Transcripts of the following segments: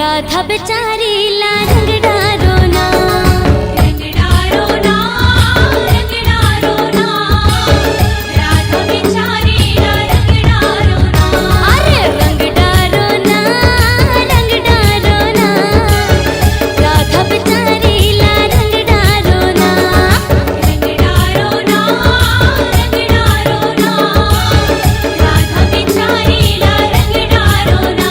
राधा बेचारी ला रंग डारो ना, रंग डारो ना, रंग डारो ना, राधा बेचारी ला रंग डारो ना। अरे रंग डारो ना, रंग डारो ना, राधा बेचारी ला रंग डारो ना, रंग डारो ना, रंग डारो ना, राधा बेचारी ला रंग डारो ना।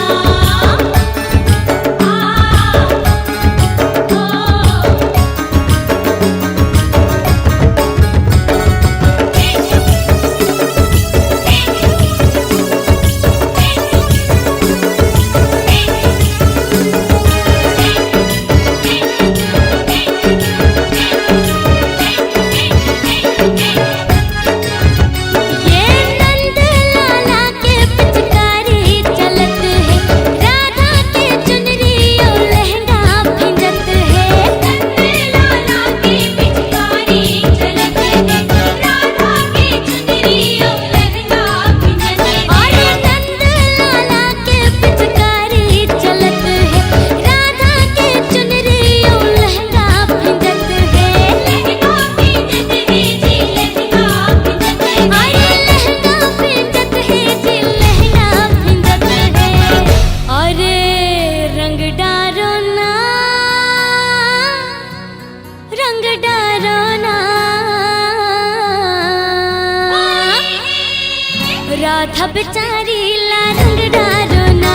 राधा बेचारी ला रंग डारो ना,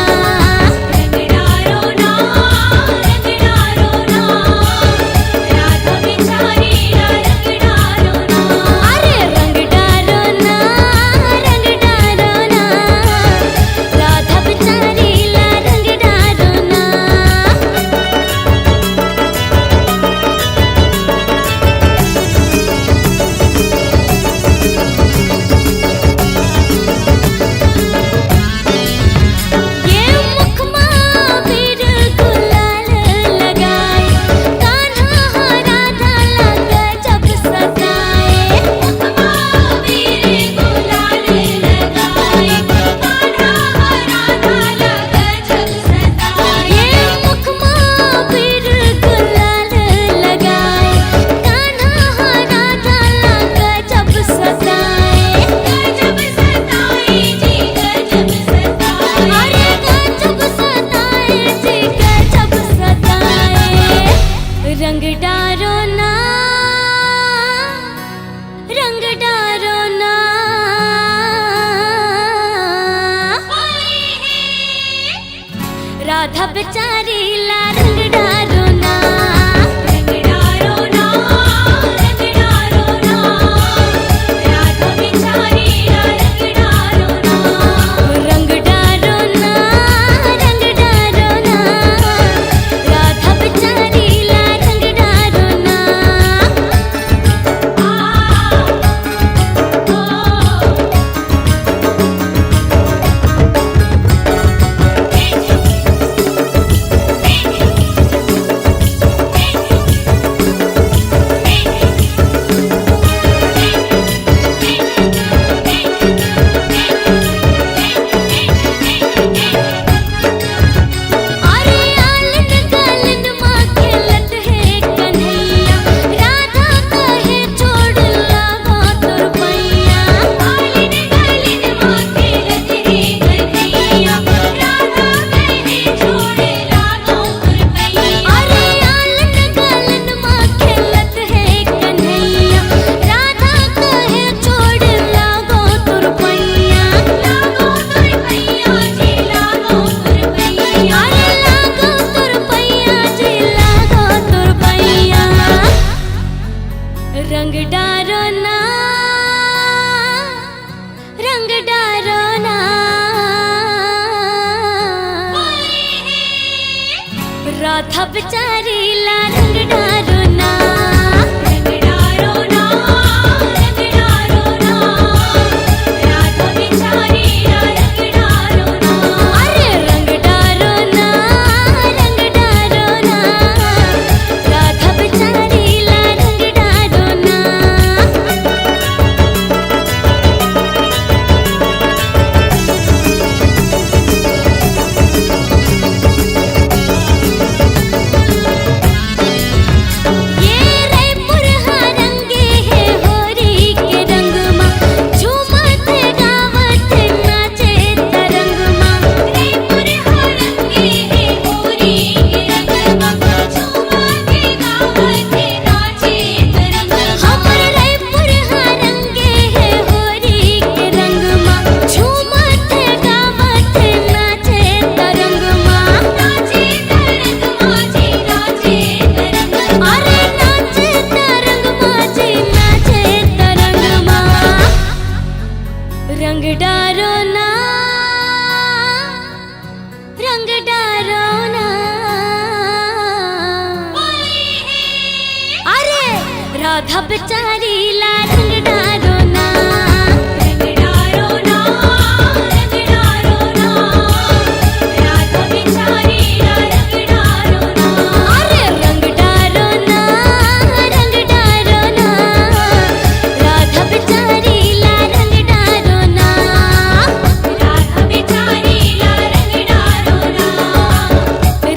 रंग डारो ना, रंग डारो ना, राधा बेचारी ला रंग डारो ना। अरे रंग डारो ना, रंग डारो ना, राधा बेचारी ला रंग डारो ना। रंग डारो ना, रंग डारो ना, राधा बेचारी ला रंग डारो ना, रंग डारो ना, रंग डारो ना, राधा बेचारी ला रंग डारो ना। रंग डारो ना, रंग डारो ना, राधा बेचारी ला रंग डारो ना। रंग डारो ना, रंग डारो ना, राधा बेचारी ला रंग डारो ना, रंग डारो ना, रंग डारो ना, राधा बेचारी ला रंग डारो ना। अरे रंग डारो ना, रंग डारो ना, राधा बेचारी ला रंग डारो ना। बिचारीला रंग डारो ना रंग डारो ना रंग डारो ना राधा बिचारीला रंग डारो ना अरे रंग डारो ना रंग डारो ना राधा बिचारीला रंग डारो ना राधा बिचारीला रंग डारो ना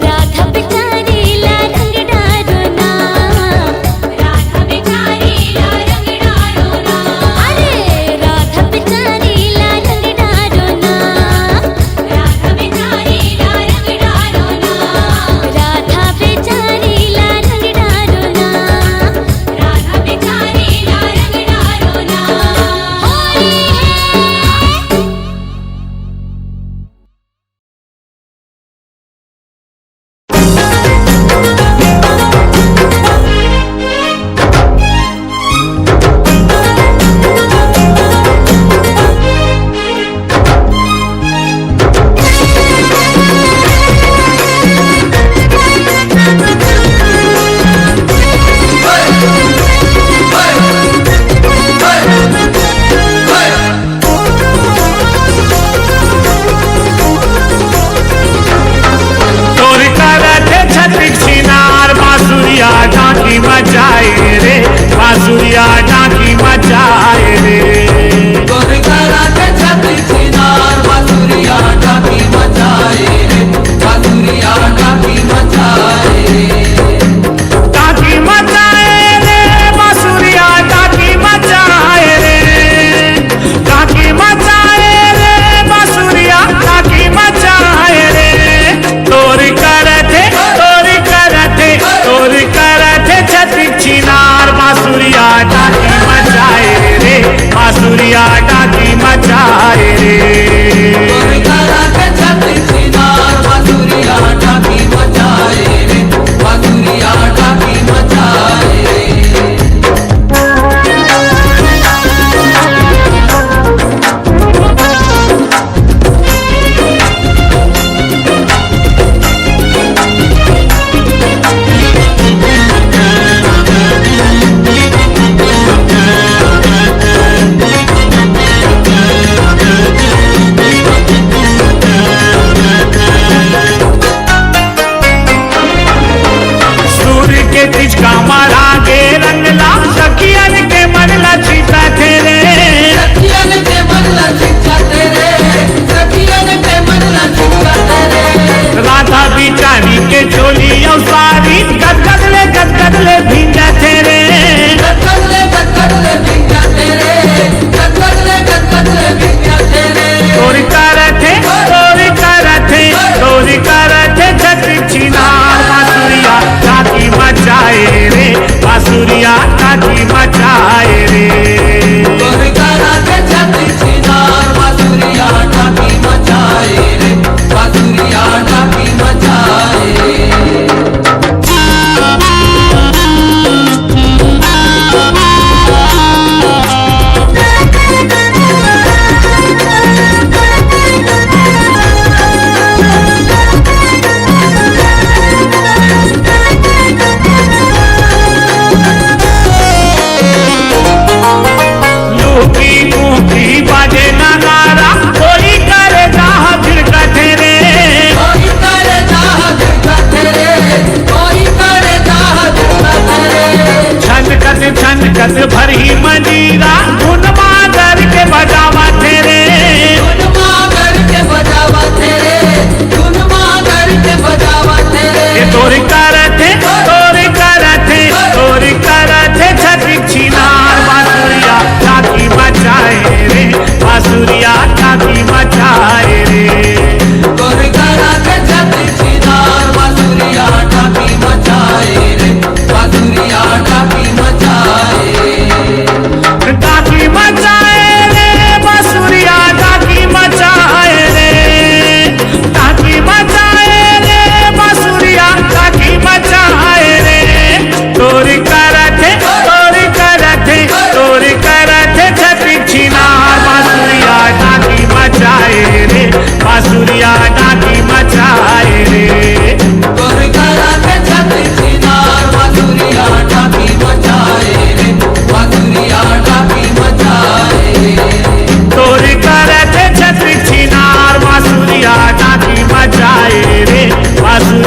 राधा बिचारीला रंग डारो ना राधा बिचारीला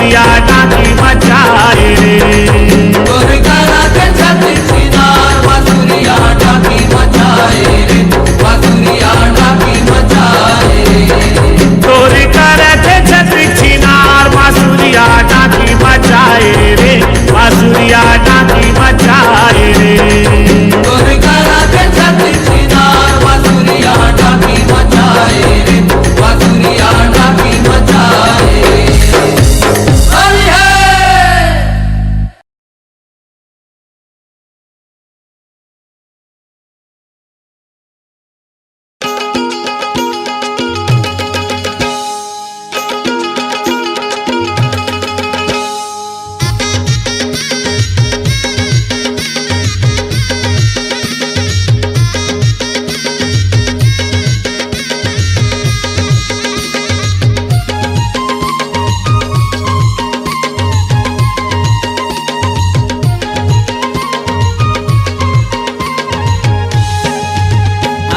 बासुरिया डाकी मचाए रे। तोर करा के छत्र छिनार बासुरिया डाकी मचाए रे, बासुरिया डाकी मचाए रे। तोर करे थे छत्र छिनार बासुरिया डाकी मचाए रे, बासुरिया डाकी मचाए रे। तोर करा के छत्र छिनार बासुरिया डाकी मचाए रे, बासुरिया डाकी मचाए रे। हरि है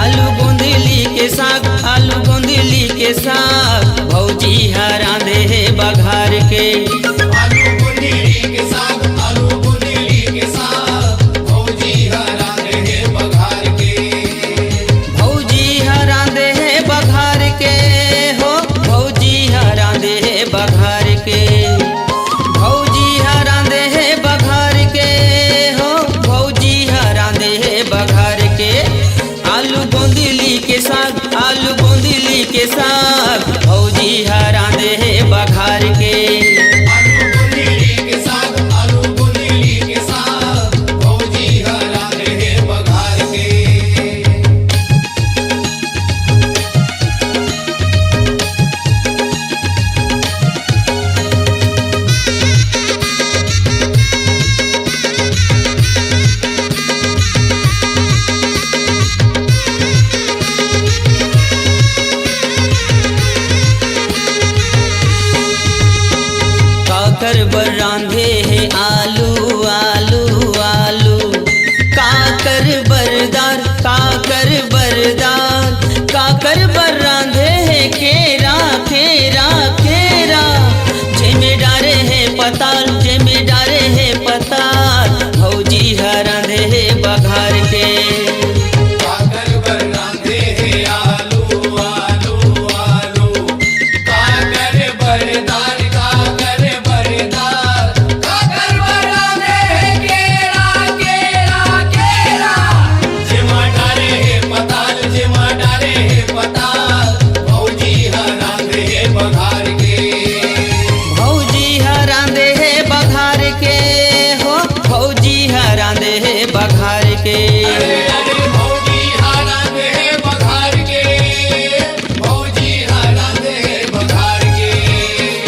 आलू गोंदली के साग, आलू गोंदली के साग भौजी हरा दे बघार के। आलू बुंदीली के साग, आलू बुंदीली के साग भौजी हरा रहे बघार के। भौजी हरा दे बघार के हो, भौजी हरा दे बघार के। भौजी हरा दे बघार के हो, भौजी हरा दे बघार के। आलू गोंदली के साग, आलू गोंदली के साग भौजी हरा दे बघार के। आलू बुंदीली के साग, आलू बुंदीली के साग भौजी हरा रहे बघार के। काकर बर रांधे है आलू आलू आलू। काकर बरदार, काकर बरदार, काकर बर रांधे है केरा केरा केरा। जेमे डारे है पताल, जेमे डारे है पताल भौजी हरा दे बघार के। काकर बर रांधे हैं आलू आलू आलू। काकर बरदार, काकर बरदार, काकर बर रांधे हैं केरा केरा केरा। जिमा डाले हैं पताल, जिमा डाले हैं पताल भौजी हरा रहे बघार के। भौजी हरा दे बघार के हो, भौजी हरा दे बघार के। अरे भौजी हरा रहे बघार के, भौजी हरा रहे बघार के।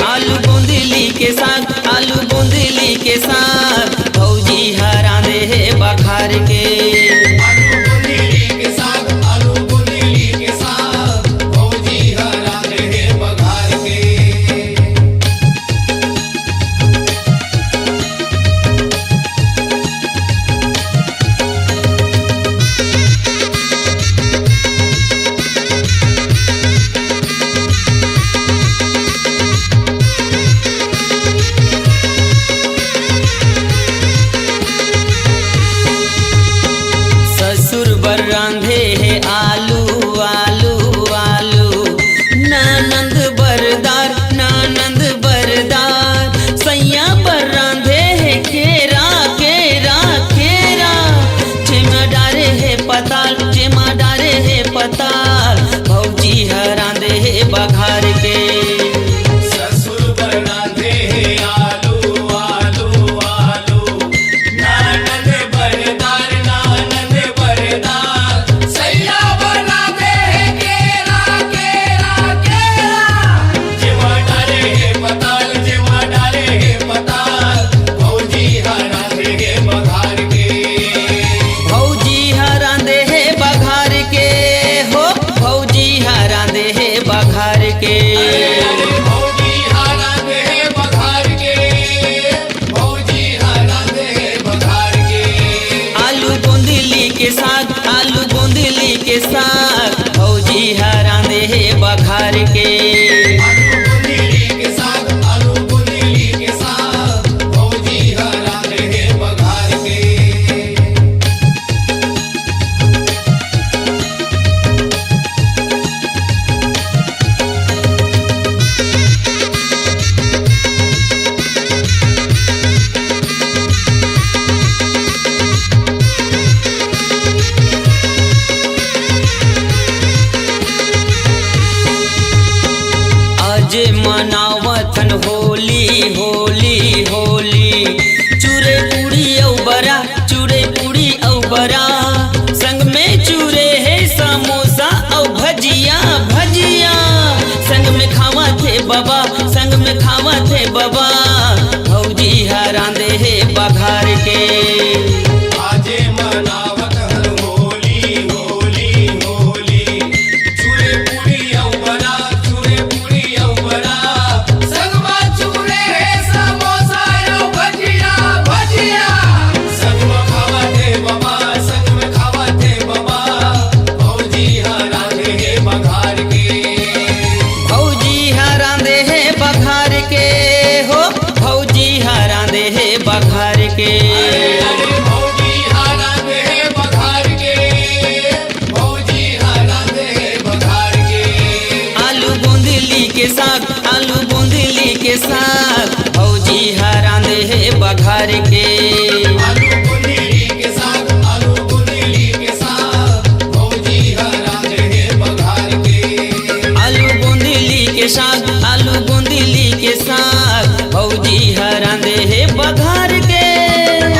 आलू गोंदली के साग, आलू गोंदली के साग भौजी हरा दे बघार के। आलू बुंदीली के साग, आलू बुंदीली के साग भौजी हरा रहे बघार के। ससुर बर रांधे है आलू आलू आलू। ननंद बरदार, ननंद बरदार, सैया पर रांधे है केरा केरा केरा। जेमा डारे है पताल, जेमा डारे है पताल भौजी हरा दे बघार के। ससुर बर रांधे हैं आलू आलू आलू। ननंद बरदार, ननंद बरदार, सैया बर रांधे हैं केरा केरा केरा। जिमा डाले हैं पताल, जिमा डाले हैं पताल भौजी हरा रहे बघार के। भौजी हरा दे बघार के हो, भौजी हरा दे बघार के। अरे भौजी हरा रहे बघार के, भौजी हरा रहे बघार के। आलू गोंदली के साग, आलू गोंदली के साग भौजी हरा दे बघार के। आलू बुंदीली के साग, आलू बुंदीली हन होली होली होली। चूरे पूड़ी औ बरा, चूरे पूड़ी औ बरा, संग में चूरे है समोसा औ भजिया भजिया। संग में खावा थे बाबा, संग में खावा थे बाबा, भौजी हरांदे है बघार के। आजे मनावत हन होली होली होली। चूरे पूड़ी औ बड़ा, चूरे पूड़ी औ बड़ा, संगमा चूरे है समोसा औ भजिया भजिया। संग में खावा थे बाबा, संग में खावा थे बाबा, भौजी हरांदे है बघार के। भौजी हरांदे है बघार के हो, भौजी हरांदे है बघार के। अरे भौजी हरांदे है बघार के, भौजी हरांदे है बघार के। आलू बूंदली के साग, आलू बूंदली के साग, भौजी हरांदे है बघार के। आलू बुंदीली के साग, आलू बुंदीली के साग, भौजी हरांदे है बघार के। आलू बूंदली के साग, आलू बूंदली के साग, भौजी हरांदे है बघार के।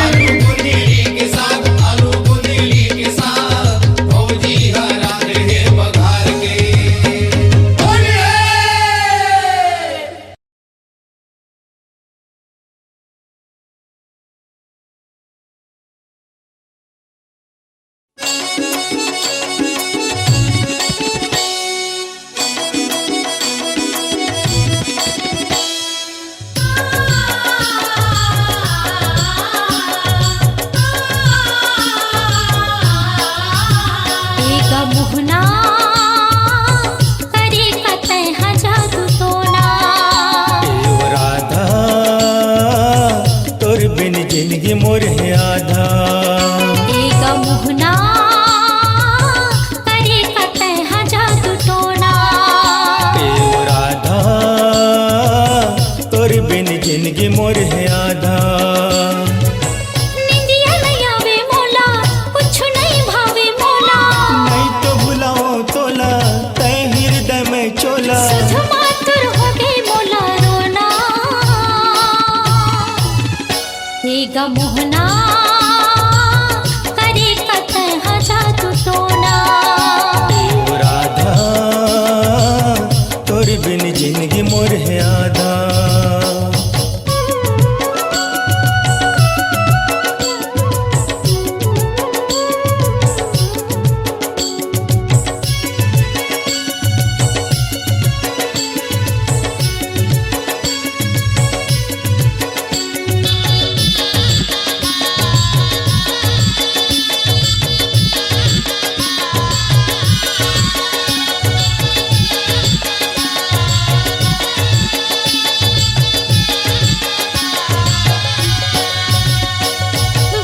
आलू बुंदीली के साग, आलू बुंदीली के साग, भौजी हरांदे है बघार के। बोलिए एक मुहना करे कतै जादू टोना। राधा तोर बिन जिंदगी मोर है आधा। एक मुहना करे कतै जादू टोना। राधा तोर बिन जिंदगी मोर है आधा। निंदिया नहीं आवे मोला, कुछ नहीं भावे मोला। नहीं तो बुलाओ तोला, तै हृदय में चोला। सुध मातुर हो गई मोला रोना। एक मुहना करे कतै जादू टोना। राधा तोर बिन जिंदगी मोर है आधा।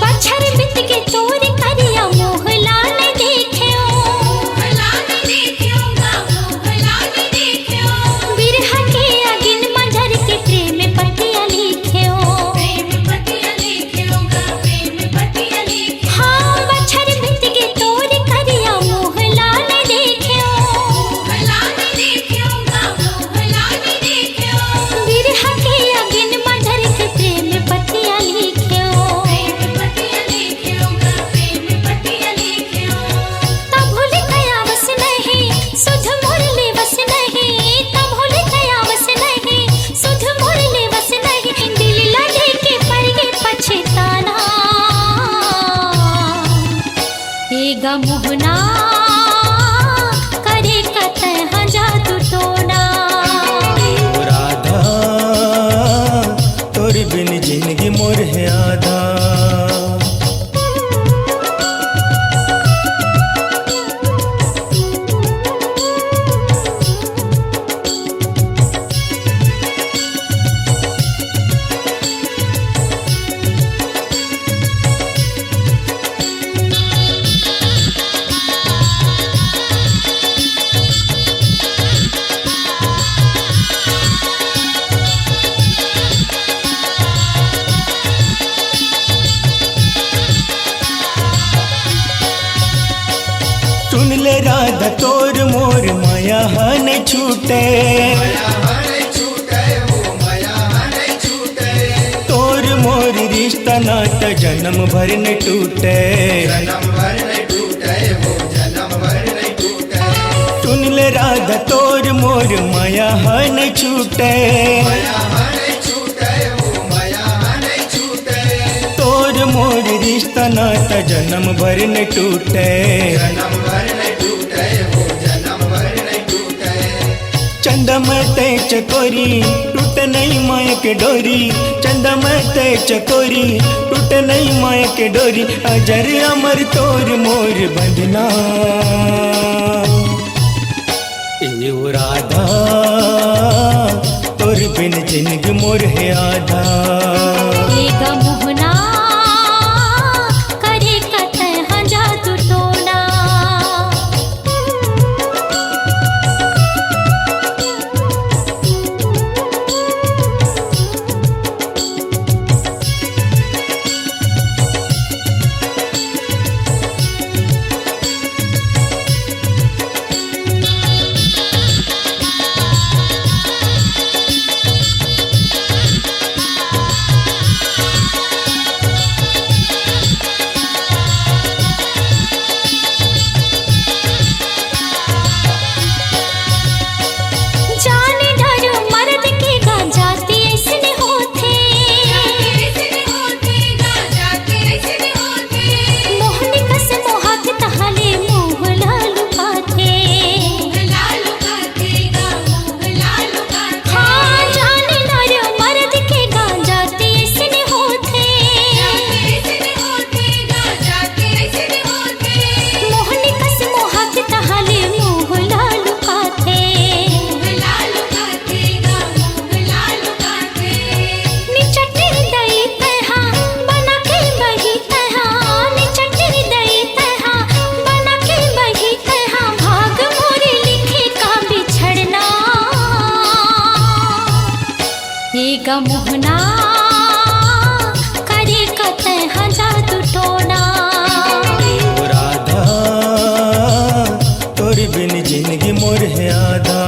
बछर बित के तोर करिया मोहला ने देखियो। मोहला ने देखियोगा, मोहला ने देखियो। बिरहा के अगिन मझर के प्रेम पतिया लिखियो। प्रेम पतिया लिखियोगा, प्रेम पतिया लिखियो। हाँ बछर बित के तोर करिया मोहला ने देखियो। मोहला ने देखियोगा, मोहला ने देखियो। बिरहा के अगिन मझर के प्रेम पतिया लिखियो। प्रेम पतिया लिखियोगा, प्रेम पतिया लिखियो। तब भूल गया बस नहीं, सुध मुरली बस नहीं। तब भूल गया बस नहीं, सुध मुरली बस नहीं। दिल लगे के पर ये पछताना। एक मुहना करे कतै जादू टोना। राधा तोर बिन जिंदगी मोर है आधा। ले राधा तोर मोर माया न छूटे, माया हर छूटे वो माया रिश्ता नाता जन्म भर न टूटे, जन्म भर नहीं टूटे वो जन्म भर नहीं टूटे सुन ले राधा तोर मोर माया है न छूटे, माया नहीं छूटे वो माया नहीं छूटे तोर मोर रिश्ता नाता जन्म भर न टूटे, जन्म भर नहीं टूटे वो जन्म भर नहीं टूटे चंदा मते चकोरी टूट नहीं माया के डोरी, चंदा मते चकोरी टूट नहीं माया के डोरी, अजर अमर तोर मोर बंधना ए ओ राधा तोर बिन जिंदगी मोर है आधा, एगा मोहना करे कतः जादू टोना जाने डर मर्द के गांजाती ऐसने होते मोहनी कस मोहात तहाले मोह लालू पाते हाँ जाने डर मर्द के गांजाती ऐसने होते मोहनी कस मोहात तहाले मोह लालू पाते निचटे दई तहा बना के बही तहा निचटे दई तहा बना के बही तहा भाग मोरे लिखे का बिछड़ना एगा मोहना करे कतः जादू टोना ओ राधा तोर बिन जिंदगी मोर है आधा,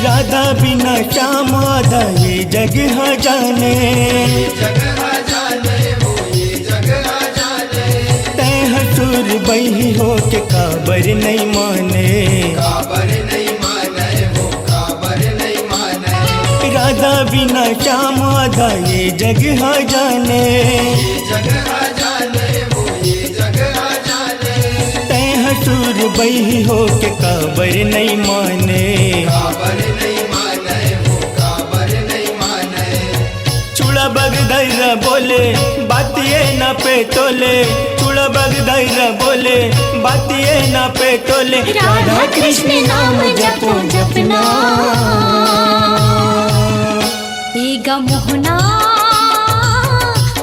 राधा बिना श्याम आधा ये जग है जाने, जगह जाने वो ये जगह जाने तै हसुर बही हो के काबर नहीं माने, काबर नहीं माने वो काबर नहीं माने राधा बिना श्याम आधा ये जग है जाने, ये जगह जाने वो ये जगह जाने तै हसुर बही हो के काबर नहीं माने, काबर नहीं माने वो काबर नहीं माने चूड़ा बग धैर्य बोले बात ये ना पे तोले, चूड़ा बग धैर्य बोले बात ये ना पे तोले, राधा कृष्ण नाम जपो जपना एगा मोहना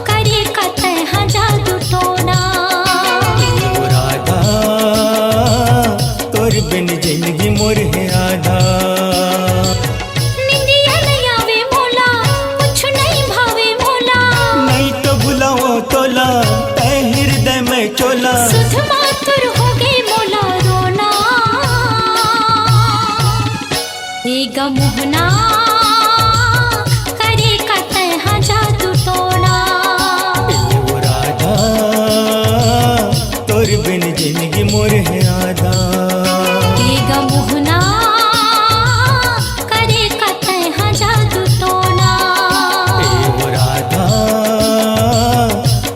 करे कतः जादू टोना ओ राधा तोर बिन जिंदगी मोर है आधा, निंदिया नहीं आवे मोला कुछ नहीं भावे मोला नहीं तो बुलाओ तोला तै हृदय में चोला, सुध मातुर हो गए मोला रोना एगा मोहना करे कतः जादू टोना ओ राधा तोर बिन जिंदगी मोर है आधा, एगा मोहना करे कतः जादू टोना ओ राधा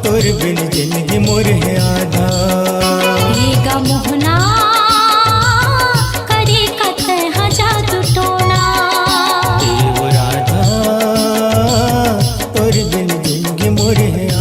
तोर बिन जिंदगी मोर है आधा, एगा मोहना करे कतः जादू टोना ओ राधा तोर बिन जिंदगी मोर है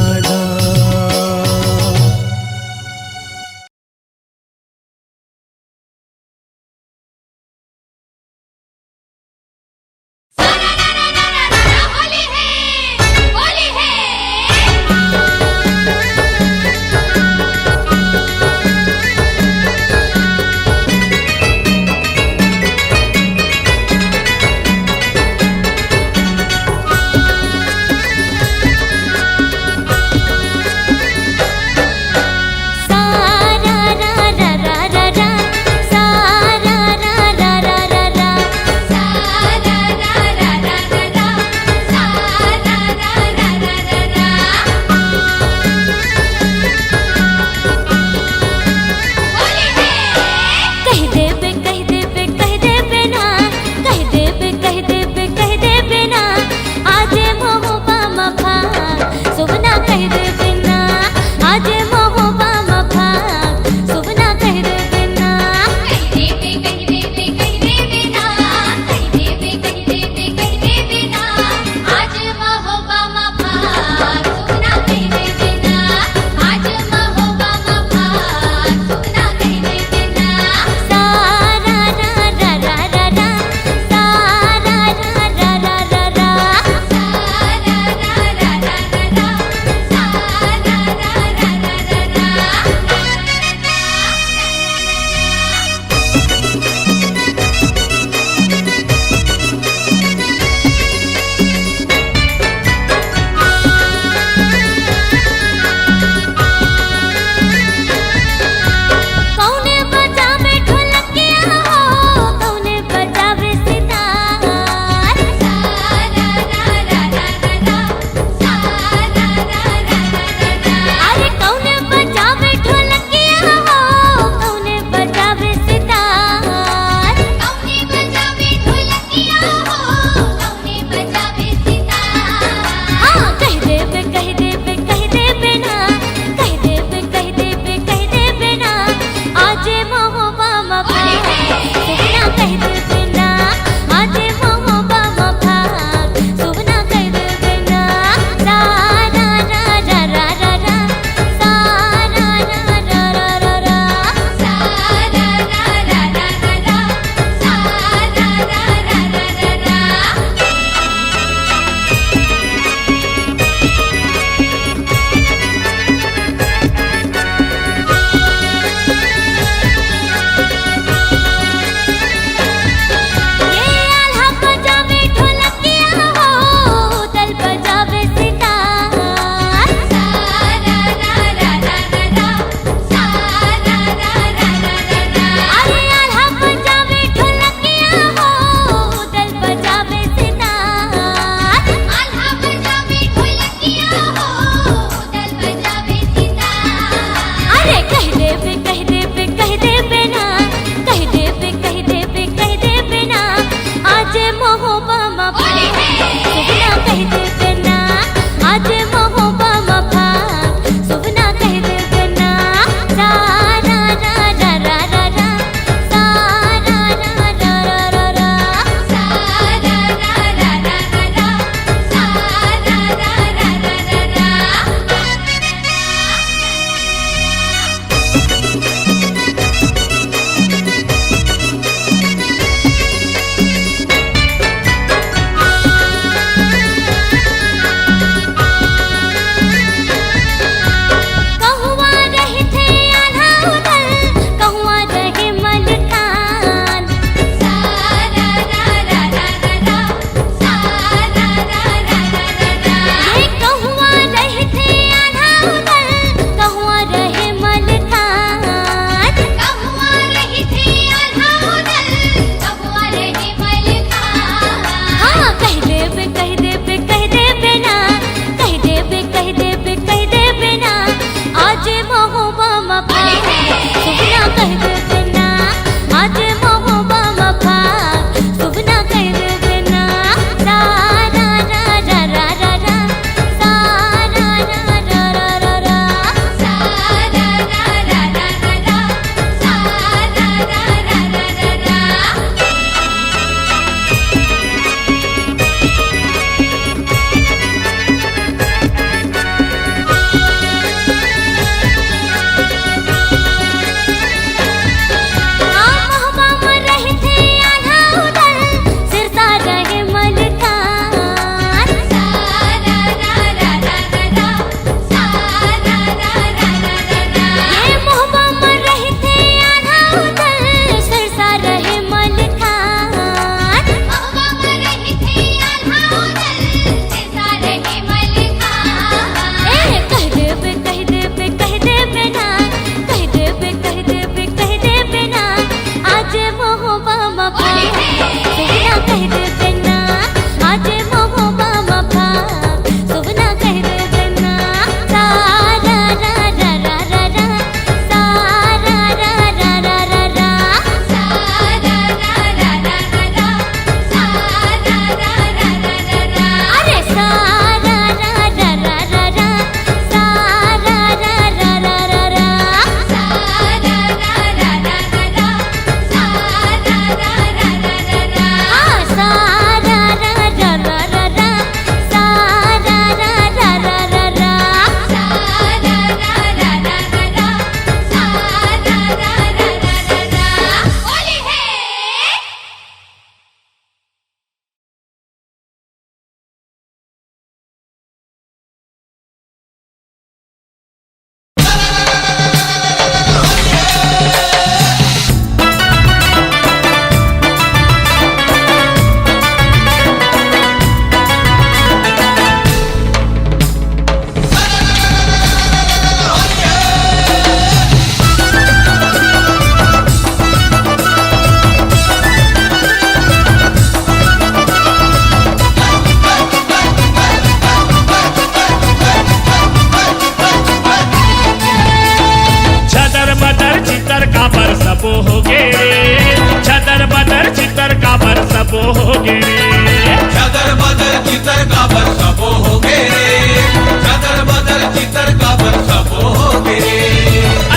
हो गे रे चदर बदर चितर काबर सबो हो गे रे चदर बदर चितर काबर सबो हो गे रे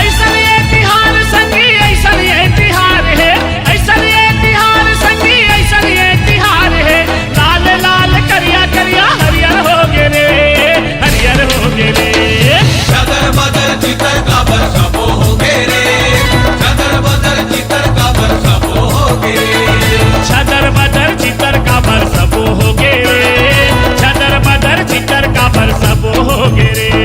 ऐसा ये तिहार संगी ऐसा ये तिहार है ऐसा ये तिहार संगी ऐसा ये तिहार है लाल लाल करिया करिया हरियर हो गे रे हरियर हो गे रे चदर बदर चितर काबर सबो हो गे रे चदर बदर चितर काबर सबो हो गे रे छदर बदर चितर का बर सबो हो गे रे छदर बदर चितर का बर सबो हो गे रे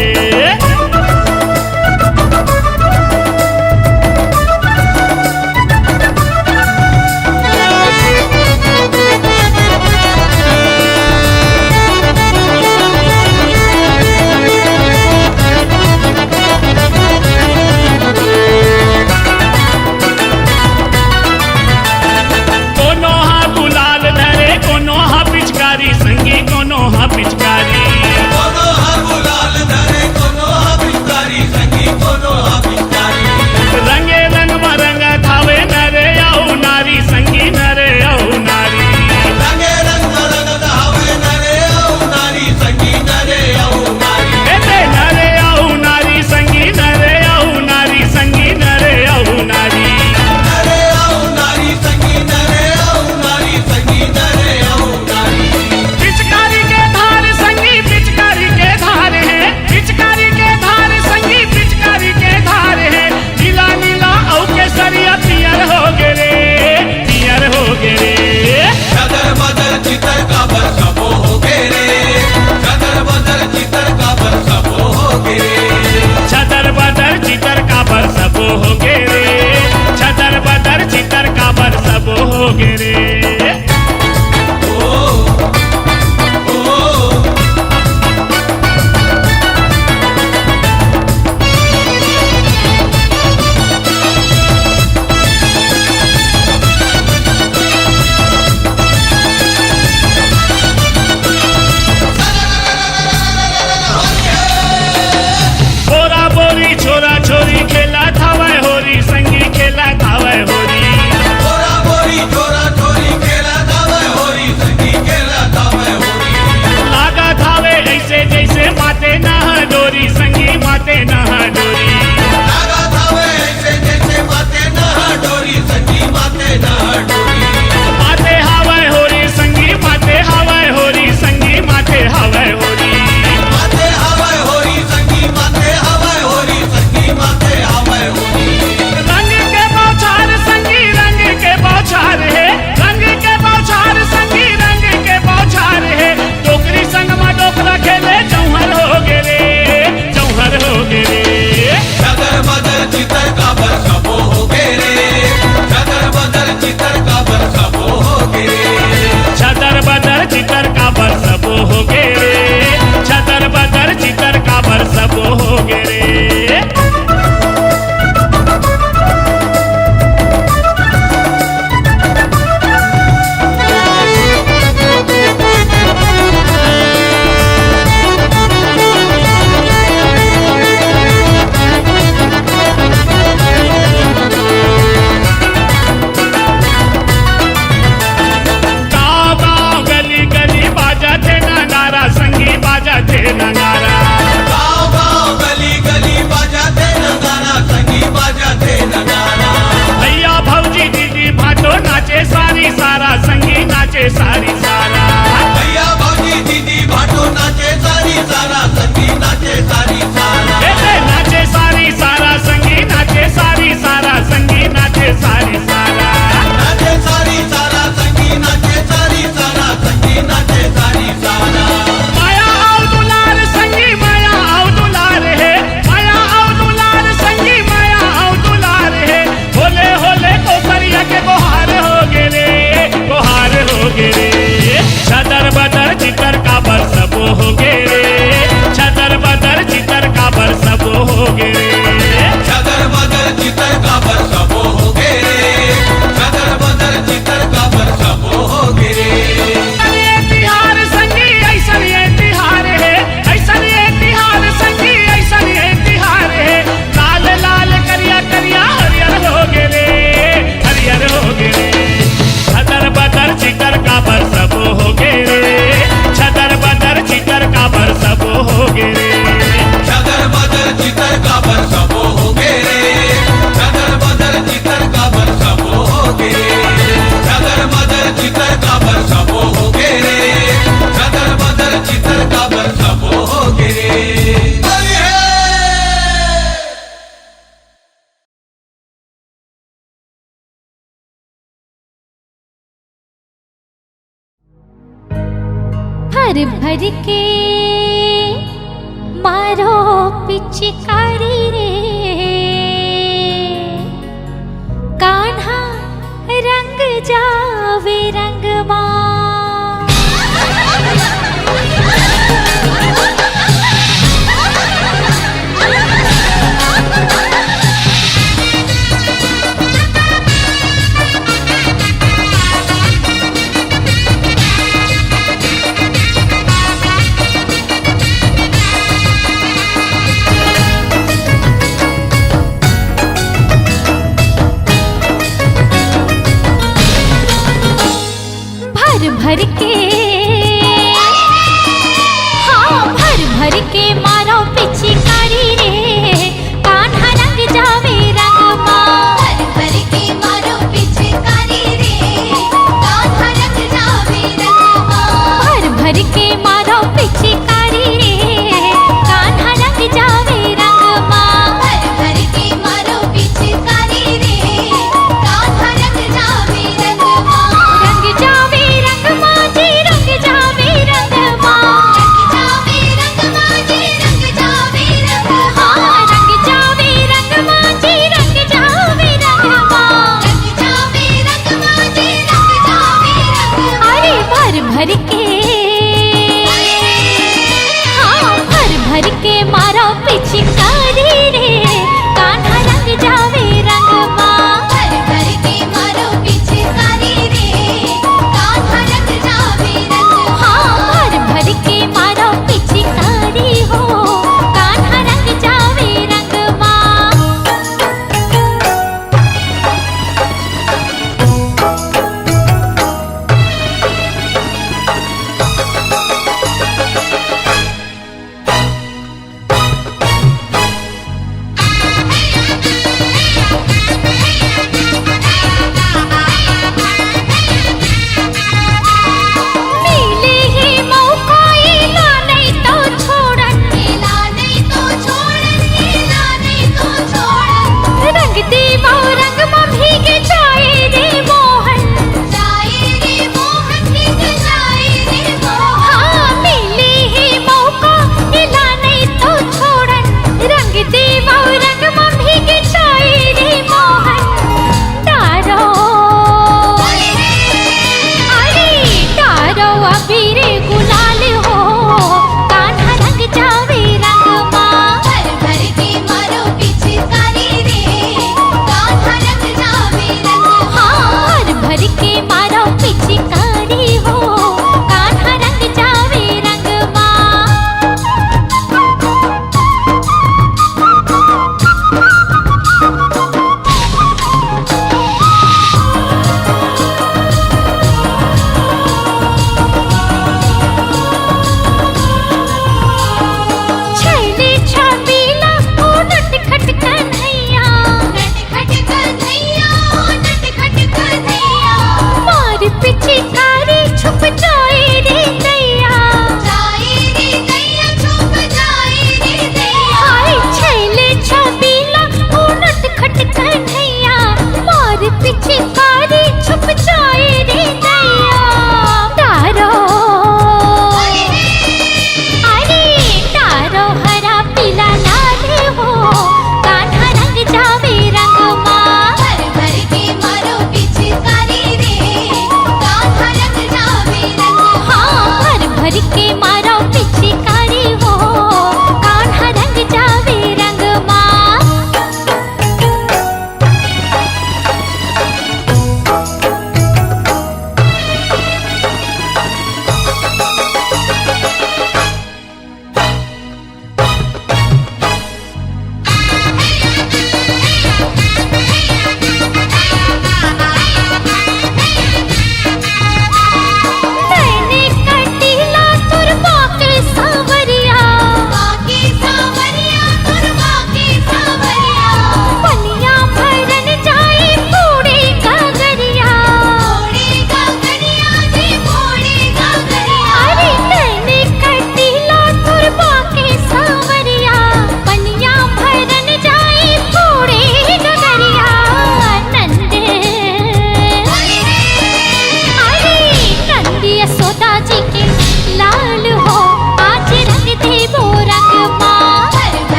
कोनो हा गुलाल धरे कोनो हा पिचकारी संगी कोनो हा पिचकारी कोनो हा गुलाल धरे कोनो हा पिचकारी संगी कोनो हा पिचकारी रंगे रंग रंग थावे नरे औ नारी संगी नरे औ नारी रंगे रंग धावे नरे औ नारी संगी नरे औ नारी एते नरे औ नारी संगी नरे औ नारी संगी नरे औ नारी नरे औ नारी संगी नरे औ नारी संगी नरे औ नारी पिचकारी के धार संगी पिचकारी के धार है पिचकारी के धार संगी पिचकारी के धार है नीला नीला औ केसरिया पियर हो गे रे पियर हो गे रे चदर बदर चितर काबर सबो हो गे रे चदर बदर चितर काबर सबो हो गे रे छदर बदर चितर का बर सबो हो गे रे छदर बदर चितर का बर सबो हो गे रे बोरा बोरी छोरा छोरी खेला थावे होरी संगी खेला थावे होरी बोरा बोरी छोरा छोरी खेला धावे होरी संगी खेला धावे होरी लागा थावे ऐसे जैसे माते नहा डोरी संगी माते नहा डोरी लागा धावे ऐसे जैसे माते नहा डोरी संगी माते नहा डोरी माते हावे होरी संगी माते हावे होरी संगी माते हावे होरी माते हवाय होरी संगी माते हवाय होरी संगी माते हवाय होरी रंग के बौछार संगी रंग के बौछार है रंग के बौछार संगी रंग के बौछार है टोकरी संग में डोकरा खेले जौहर हो गे रे जौहर हो गे रे चदर बदर चितर काबर सबो हो गे रे चदर बदर चितर काबर सबो हो गे रे छदर बदर चितर का बर सबो हो गे रे छदर बदर चितर का बर सबो हो गे रे गाँव गाँव गली गली बाजा थे नगारा संगी बाजा थे नगारा गाँव गाँव गली गली बजाते नगारा संगी बजाते नगारा भैया भौजी दीदी भाटो नाचे सारी सारा संगी नाचे सारी सारा भैया भौजी दीदी भाटो नाचे सारी सारा संगी नाचे सारी सारा एते नाचे सारी सारा संगी नाचे सारी सारा संगी नाचे सारी सारा नाचे सारी सारा संगी नाचे सारी सारा संगी नाचे सारी सारा माया आओ दुलार संगी माया आओ दुलार है माया आओ दुलार संगी माया आओ दुलार है होले होले कोसरिया के गोहार हो गे रे गोहार हो गे रे भर भर के मारो पिचकारी रे कान्हा रंग जावे रंगमा भर के हाँ भर भर के मारो पिचकारी रे कान्हा रंग जावे रंगमा भर भर के मारो पिचकारी रे कान्हा रंग जावे रंगमा भर भर के मारो पिचकारी रे कान्हा रंग जावे रंगमा भर भर के मारो पिचकारी रे कान्हा रंग जावे रंगमा रंग जावे रंगमा जी रंग जावे रंगमा रंग जावे रंगमा जी रंग जावे रंगमा रंग जावे रंगमा जी रंग जावे रंगमा रंग जावे रंगमा जी रंग जावे रंगमा अरे भर भर के हाँ भर भर के मारो पिचकारी रे कान्हा रंग जावे रंगमा भर भर के मारो पिचकारी रे कान्हा रंग जावे रंगमा हाँ भर भर के मारो पिचकारी हो कान्हा रंग जावे रंगमा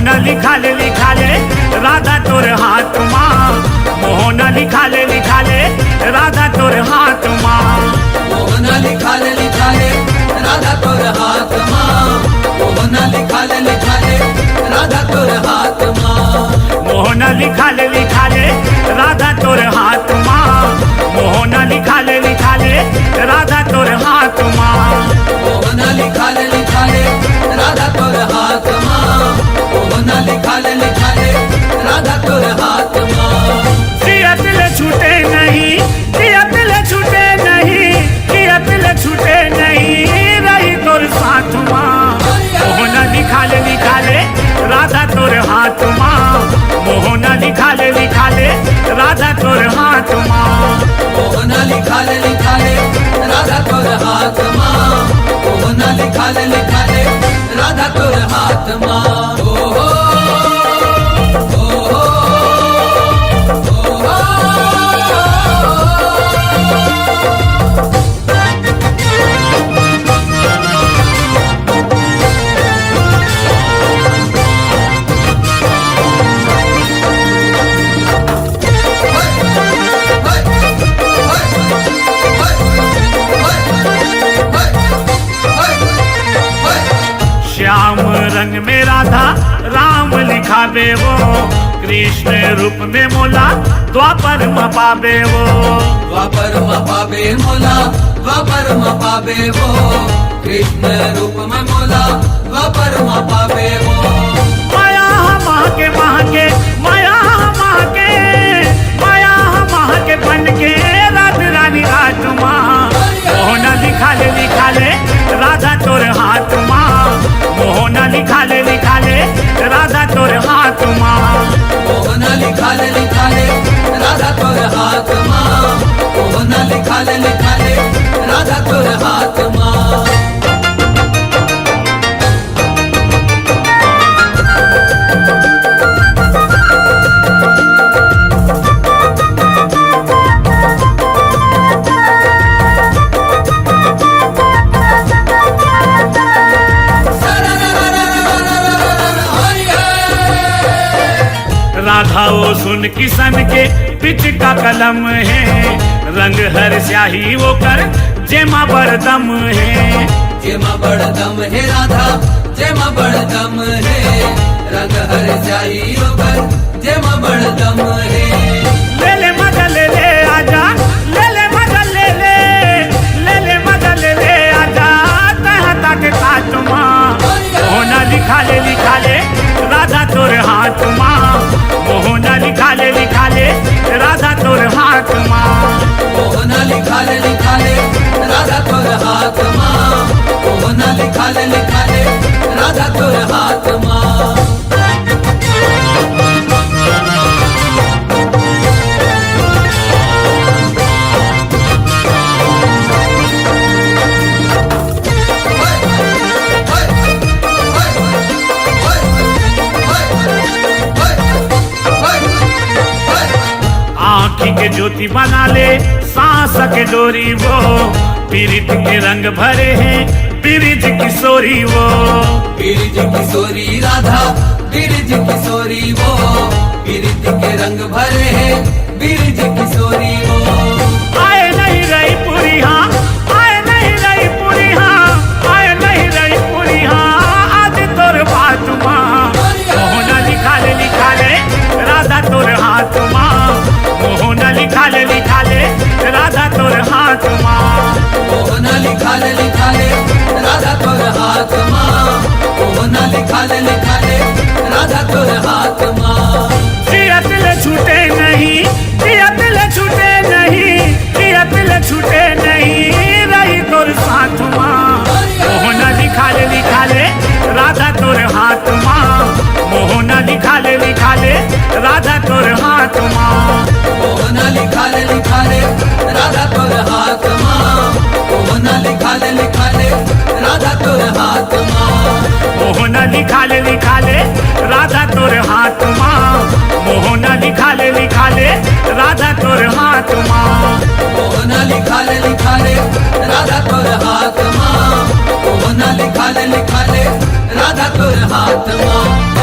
मोहन लिखाले राधा तोर हाथ माँ मोहन लिखाले राधा तोर हाथ माँ मोहन लिखाले राधा तोर हाथ माँ मोहन लिखाले राधा तोर हाथ माँ मोहन लिखाले राधा तोर हाथ माँ मोहन लिखाले राधा तोर हाथ माँ मोहन लिखाले राधा तोर हाथ माँ मोहन लिखाले राधा तोर हाथ माँ दिया दिल छूटे नहीं दिया दिल छूटे नहीं दिया दिल छूटे नहीं रही तोर साथ माँ मोहन लिखाले राधा तोर हाथ माँ मोहन लिखाले राधा तोर हाथ माँ मोहन लिखाले राधा तोर हाथ माँ मोहन लिखाले राधा तोर हाथ माँ ओ हो श्याम रंग में राधा राम लिखावे वो कृष्ण रूप में मोला द्वापर में पावे वो द्वापर में पावे मोला द्वापर में पावे वो कृष्ण रूप में मोला द्वापर में पावे वो माया माँ के माया के बन के रात रानी रात माँ मोहन लिखाले राधा तोर हाथ माँ मोहन लिखाले राधा तोर हाथ माँ मोहन लिखाले राधा तोर हाथ माँ मोहन लिखाले राधा तोर हाथ माँ राधा वो सुन किसन के पिच का कलम है रंग हर स्याही वो कर जेमा बरदम है जेमा बड़दम है राधा जेमा बड़दम है रंग हर स्याही होकर जेमा बड़दम है ले ले मजा ले ले आजा ले ले मजा ले ले मजा ले ले आजा तहा ताके काट माँ मोहन लिखाले राधा तोर हाथ माँ मोहन लिखाले राधा तोर हाथ माँ मोहन लिखाले राधा तोर हाथ माँ मोहन लिखाले राधा तोर हाथ माँ आँखी के ज्योति बना ले सांस के डोरी वो पीरित के रंग भरे हैं बिरिज किशोरी वो बिरिज किशोरी राधा बिरिज किशोरी वो बिरिज के रंग भरे हैं बिरिज किशोरी वो आए नहीं रही पूरी हाँ आए नहीं रही पूरी हाँ आए नहीं रही पूरी हाँ आज तोर बात माँ मोहन लिखाले राधा तोर हाथ माँ मोहन लिखाले राधा तोर हाथ माँ मोहन लिखाले राधा तोर हाथ माँ मोहन लिखाले राधा तोर हाथ माँ दिया दिल छूटे नहीं दिया दिल छूटे नहीं दिया दिल छूटे नहीं रही तोर साथ माँ मोहन लिखाले राधा तोर हाथ माँ मोहन लिखाले राधा तोर हाथ माँ मोहन लिखाले राधा तोर हाथ माँ मोहन लिखाले राधा तोर हाथ माँ मोहन लिखाले राधा तोर हाथ माँ मोहन लिखाले राधा तोर हाथ माँ मोहन लिखाले राधा तोर हाथ माँ मोहन लिखाले राधा तोर हाथ माँ